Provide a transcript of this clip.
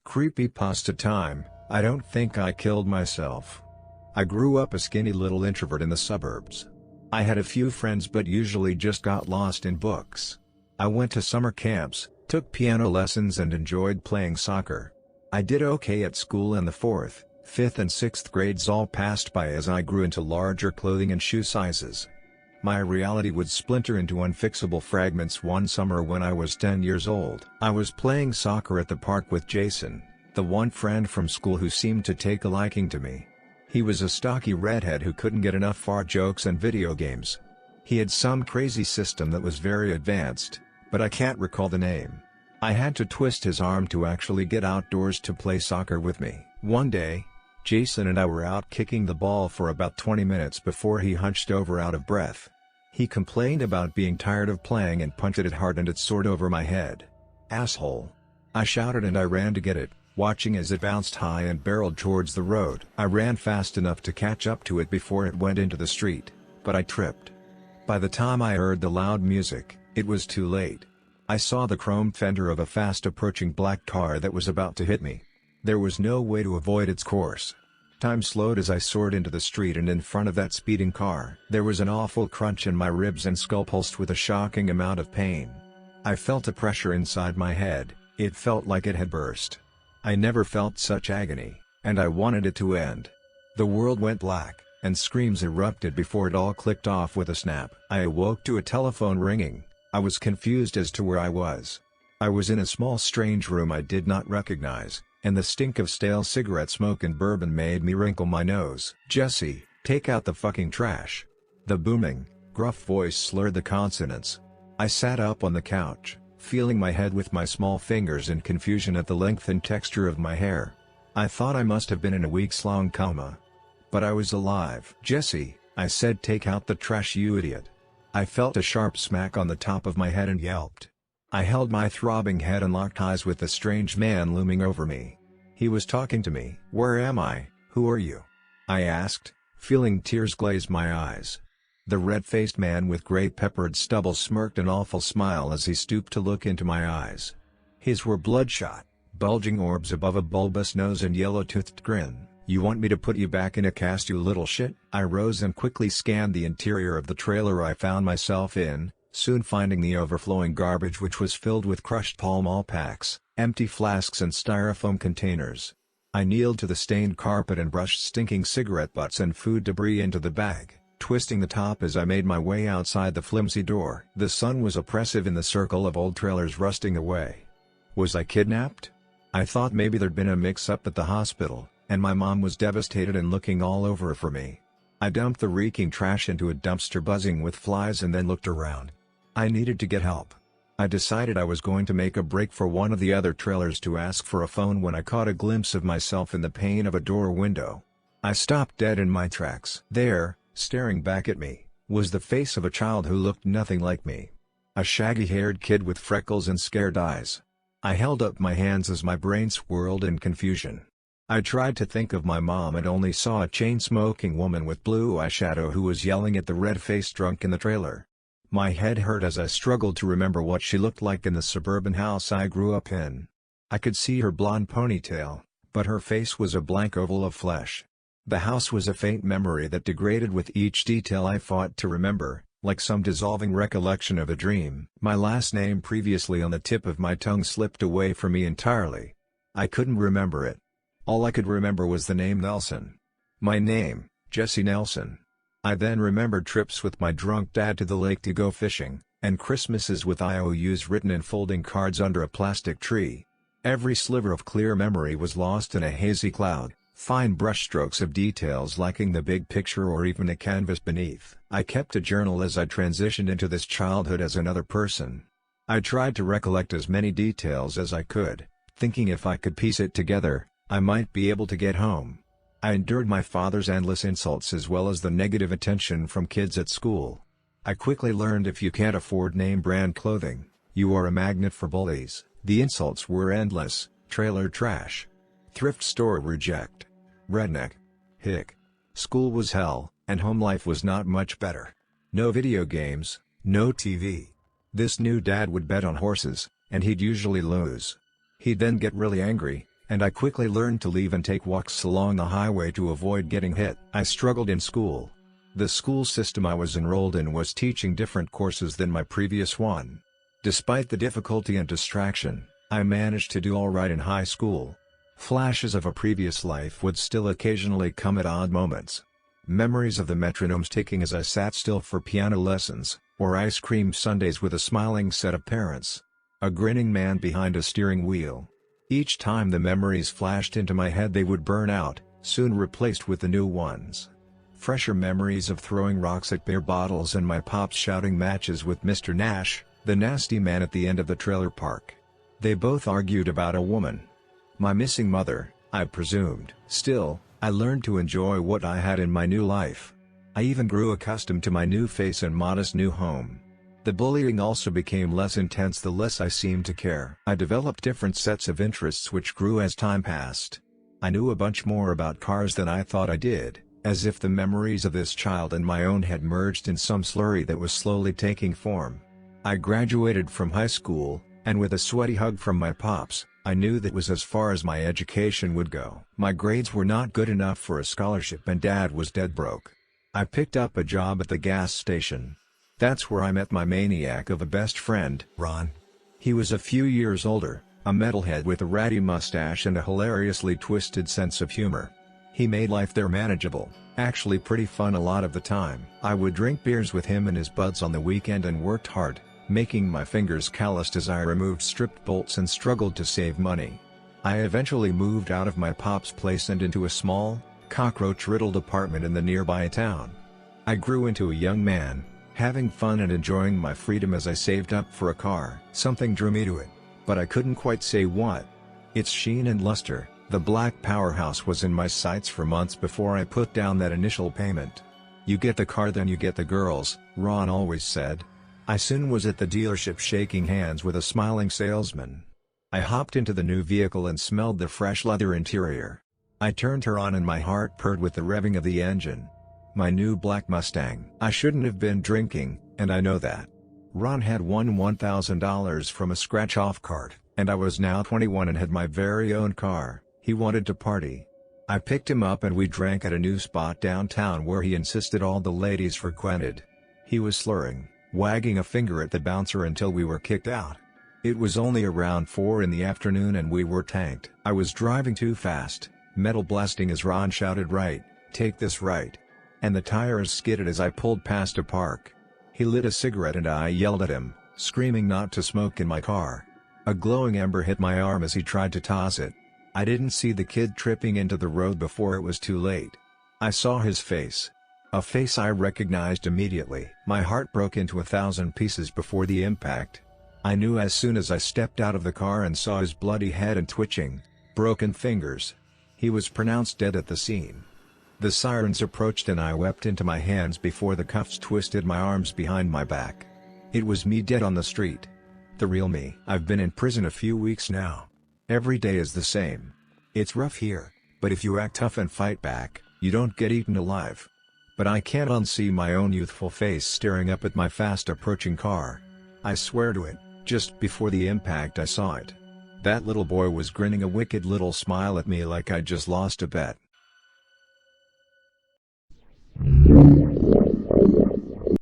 Creepypasta time. I don't think I killed myself. I grew up a skinny little introvert in the suburbs. I had a few friends but usually just got lost in books. I went to summer camps, took piano lessons and enjoyed playing soccer. I did okay at school and the 4th, 5th and 6th grades all passed by as I grew into larger clothing and shoe sizes. My reality would splinter into unfixable fragments one summer when I was 10 years old. I was playing soccer at the park with Jason, the one friend from school who seemed to take a liking to me. He was a stocky redhead who couldn't get enough fart jokes and video games. He had some crazy system that was very advanced, but I can't recall the name. I had to twist his arm to actually get outdoors to play soccer with me. One day, Jason and I were out kicking the ball for about 20 minutes before he hunched over out of breath. He complained about being tired of playing and punted it hard and it soared over my head. "Asshole!" I shouted and I ran to get it, watching as it bounced high and barreled towards the road. I ran fast enough to catch up to it before it went into the street, but I tripped. By the time I heard the loud music, it was too late. I saw the chrome fender of a fast-approaching black car that was about to hit me. There was no way to avoid its course. Time slowed as I soared into the street and in front of that speeding car. There was an awful crunch in my ribs and skull pulsed with a shocking amount of pain. I felt a pressure inside my head, it felt like it had burst. I never felt such agony, and I wanted it to end. The world went black, and screams erupted before it all clicked off with a snap. I awoke to a telephone ringing. I was confused as to where I was. I was in a small strange room I did not recognize, and the stink of stale cigarette smoke and bourbon made me wrinkle my nose. "Jesse, take out the fucking trash." The booming, gruff voice slurred the consonants. I sat up on the couch, feeling my head with my small fingers in confusion at the length and texture of my hair. I thought I must have been in a weeks-long coma. But I was alive. "Jesse," I said, "take out the trash, you idiot." I felt a sharp smack on the top of my head and yelped. I held my throbbing head and locked eyes with the strange man looming over me. He was talking to me. "Where am I? Who are you?" I asked, feeling tears glaze my eyes. The red-faced man with gray-peppered stubble smirked an awful smile as he stooped to look into my eyes. His were bloodshot, bulging orbs above a bulbous nose and yellow-toothed grin. "You want me to put you back in a cast, you little shit?" I rose and quickly scanned the interior of the trailer I found myself in, soon finding the overflowing garbage which was filled with crushed Pall Mall packs, empty flasks and styrofoam containers. I kneeled to the stained carpet and brushed stinking cigarette butts and food debris into the bag, twisting the top as I made my way outside the flimsy door. The sun was oppressive in the circle of old trailers rusting away. Was I kidnapped? I thought maybe there'd been a mix-up at the hospital, and my mom was devastated and looking all over for me. I dumped the reeking trash into a dumpster buzzing with flies and then looked around. I needed to get help. I decided I was going to make a break for one of the other trailers to ask for a phone when I caught a glimpse of myself in the pane of a door window. I stopped dead in my tracks. There, staring back at me, was the face of a child who looked nothing like me. A shaggy-haired kid with freckles and scared eyes. I held up my hands as my brain swirled in confusion. I tried to think of my mom and only saw a chain-smoking woman with blue eyeshadow who was yelling at the red-faced drunk in the trailer. My head hurt as I struggled to remember what she looked like in the suburban house I grew up in. I could see her blonde ponytail, but her face was a blank oval of flesh. The house was a faint memory that degraded with each detail I fought to remember, like some dissolving recollection of a dream. My last name previously on the tip of my tongue slipped away from me entirely. I couldn't remember it. All I could remember was the name Nelson. My name, Jesse Nelson. I then remembered trips with my drunk dad to the lake to go fishing, and Christmases with IOUs written in folding cards under a plastic tree. Every sliver of clear memory was lost in a hazy cloud, fine brushstrokes of details lacking the big picture or even the canvas beneath. I kept a journal as I transitioned into this childhood as another person. I tried to recollect as many details as I could, thinking if I could piece it together, I might be able to get home. I endured my father's endless insults as well as the negative attention from kids at school. I quickly learned if you can't afford name-brand clothing, you are a magnet for bullies. The insults were endless: trailer trash, thrift store reject, redneck, hick. School was hell, and home life was not much better. No video games, no TV. This new dad would bet on horses, and he'd usually lose. He'd then get really angry, and I quickly learned to leave and take walks along the highway to avoid getting hit. I struggled in school. The school system I was enrolled in was teaching different courses than my previous one. Despite the difficulty and distraction, I managed to do all right in high school. Flashes of a previous life would still occasionally come at odd moments. Memories of the metronomes ticking as I sat still for piano lessons, or ice cream sundaes with a smiling set of parents. A grinning man behind a steering wheel. Each time the memories flashed into my head they would burn out, soon replaced with the new ones. Fresher memories of throwing rocks at beer bottles and my pops shouting matches with Mr. Nash, the nasty man at the end of the trailer park. They both argued about a woman. My missing mother, I presumed. Still, I learned to enjoy what I had in my new life. I even grew accustomed to my new face and modest new home. The bullying also became less intense the less I seemed to care. I developed different sets of interests which grew as time passed. I knew a bunch more about cars than I thought I did, as if the memories of this child and my own had merged in some slurry that was slowly taking form. I graduated from high school, and with a sweaty hug from my pops, I knew that was as far as my education would go. My grades were not good enough for a scholarship and Dad was dead broke. I picked up a job at the gas station. That's where I met my maniac of a best friend, Ron. He was a few years older, a metalhead with a ratty mustache and a hilariously twisted sense of humor. He made life there manageable, actually pretty fun a lot of the time. I would drink beers with him and his buds on the weekend and worked hard, making my fingers calloused as I removed stripped bolts and struggled to save money. I eventually moved out of my pop's place and into a small, cockroach-riddled apartment in the nearby town. I grew into a young man, having fun and enjoying my freedom as I saved up for a car. Something drew me to it, but I couldn't quite say what. Its sheen and luster, the black powerhouse was in my sights for months before I put down that initial payment. You get the car then you get the girls, Ron always said. I soon was at the dealership shaking hands with a smiling salesman. I hopped into the new vehicle and smelled the fresh leather interior. I turned her on and my heart purred with the revving of the engine. My new black Mustang. I shouldn't have been drinking, and I know that. Ron had won $1,000 from a scratch-off card, and I was now 21 and had my very own car. He wanted to party. I picked him up and we drank at a new spot downtown where he insisted all the ladies frequented. He was slurring, wagging a finger at the bouncer until we were kicked out. It was only around 4 in the afternoon and we were tanked. I was driving too fast, metal blasting as Ron shouted right, take this right. And the tires skidded as I pulled past a park. He lit a cigarette and I yelled at him, screaming not to smoke in my car. A glowing ember hit my arm as he tried to toss it. I didn't see the kid tripping into the road before it was too late. I saw his face. A face I recognized immediately. My heart broke into 1,000 pieces before the impact. I knew as soon as I stepped out of the car and saw his bloody head and twitching, broken fingers. He was pronounced dead at the scene. The sirens approached and I wept into my hands before the cuffs twisted my arms behind my back. It was me dead on the street. The real me. I've been in prison a few weeks now. Every day is the same. It's rough here, but if you act tough and fight back, you don't get eaten alive. But I can't unsee my own youthful face staring up at my fast approaching car. I swear to it, just before the impact I saw it. That little boy was grinning a wicked little smile at me like I'd just lost a bet.